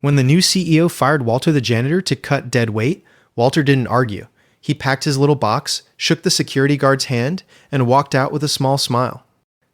When the new CEO fired Walter the janitor to cut dead weight, Walter didn't argue. He packed his little box, shook the security guard's hand, and walked out with a small smile.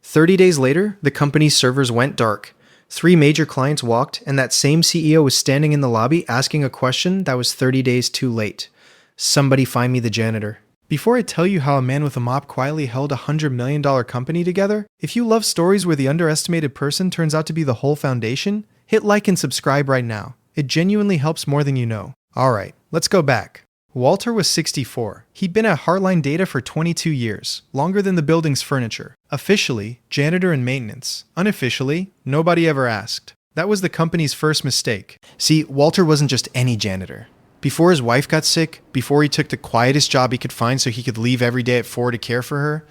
30 days later, the company's servers went dark. 3 major clients walked, and that same CEO was standing in the lobby asking a question that was 30 days too late. Somebody find me the janitor. Before I tell you how a man with a mop quietly held a $100 million company together, if you love stories where the underestimated person turns out to be the whole foundation, hit like and subscribe right now. It genuinely helps more than you know. Alright, let's go back. Walter was 64. He'd been at Heartline Data for 22 years, longer than the building's furniture. Officially, janitor and maintenance. Unofficially, nobody ever asked. That was the company's first mistake. See, Walter wasn't just any janitor. Before his wife got sick, before he took the quietest job he could find so he could leave every day at 4 to care for her,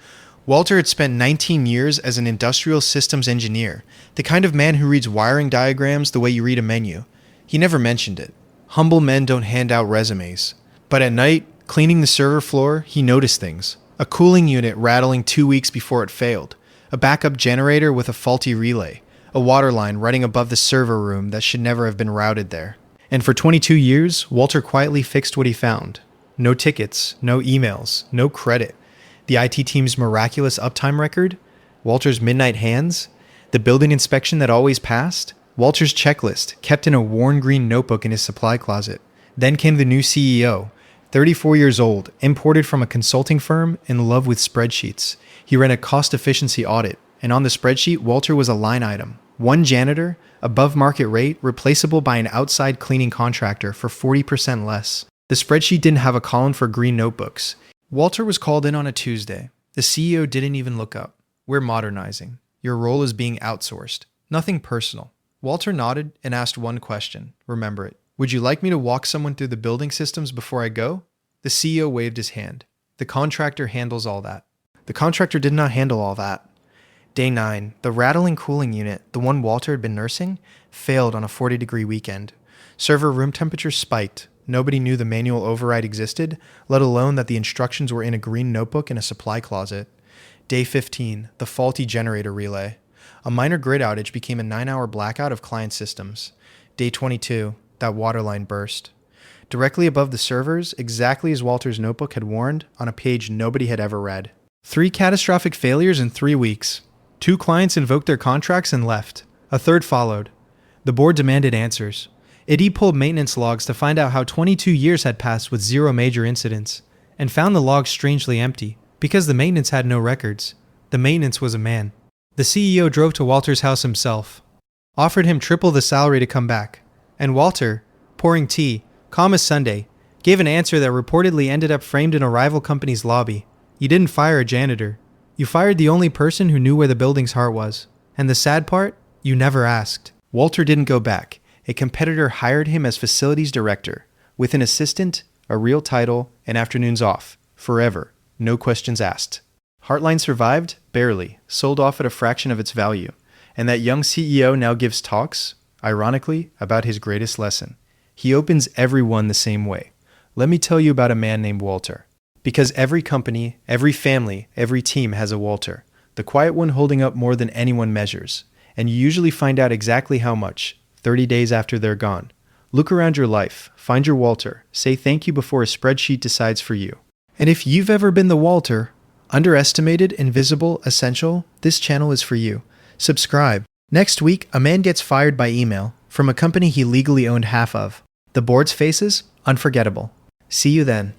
Walter had spent 19 years as an industrial systems engineer, the kind of man who reads wiring diagrams the way you read a menu. He never mentioned it. Humble men don't hand out resumes. But at night, cleaning the server floor, he noticed things. A cooling unit rattling 2 weeks before it failed. A backup generator with a faulty relay. A water line running above the server room that should never have been routed there. And for 22 years, Walter quietly fixed what he found. No tickets, no emails, no credit. The IT team's miraculous uptime record, Walter's midnight hands, the building inspection that always passed, Walter's checklist kept in a worn green notebook in his supply closet. Then came the new CEO, 34 years old, imported from a consulting firm, in love with spreadsheets. He ran a cost efficiency audit, and on the spreadsheet, Walter was a line item. 1 janitor, above market rate, replaceable by an outside cleaning contractor for 40% less. The spreadsheet didn't have a column for green notebooks. Walter was called in on a Tuesday. The CEO didn't even look up. We're modernizing. Your role is being outsourced. Nothing personal. Walter nodded and asked one question. Remember it. Would you like me to walk someone through the building systems before I go? The CEO waved his hand. The contractor handles all that. The contractor did not handle all that. Day 9, the rattling cooling unit, the one Walter had been nursing, failed on a 40-degree weekend. Server room temperature spiked. Nobody knew the manual override existed, let alone that the instructions were in a green notebook in a supply closet. Day 15, the faulty generator relay. A minor grid outage became a 9-hour blackout of client systems. Day 22, that water line burst. Directly above the servers, exactly as Walter's notebook had warned, on a page nobody had ever read. 3 catastrophic failures in 3 weeks. 2 clients invoked their contracts and left. A third followed. The board demanded answers. It pulled maintenance logs to find out how 22 years had passed with 0 major incidents, and found the logs strangely empty, because the maintenance had no records. The maintenance was a man. The CEO drove to Walter's house himself, offered him triple the salary to come back, and Walter, pouring tea, calm as Sunday, gave an answer that reportedly ended up framed in a rival company's lobby. You didn't fire a janitor. You fired the only person who knew where the building's heart was. And the sad part? You never asked. Walter didn't go back. A competitor hired him as facilities director, with an assistant, a real title, and afternoons off. Forever. No questions asked. Heartline survived? Barely. Sold off at a fraction of its value. And that young CEO now gives talks, ironically, about his greatest lesson. He opens everyone the same way. Let me tell you about a man named Walter. Because every company, every family, every team has a Walter. The quiet one holding up more than anyone measures. And you usually find out exactly how much, 30 days after they're gone. Look around your life, find your Walter, say thank you before a spreadsheet decides for you. And if you've ever been the Walter, underestimated, invisible, essential, this channel is for you. Subscribe. Next week, a man gets fired by email from a company he legally owned half of. The board's faces? Unforgettable. See you then.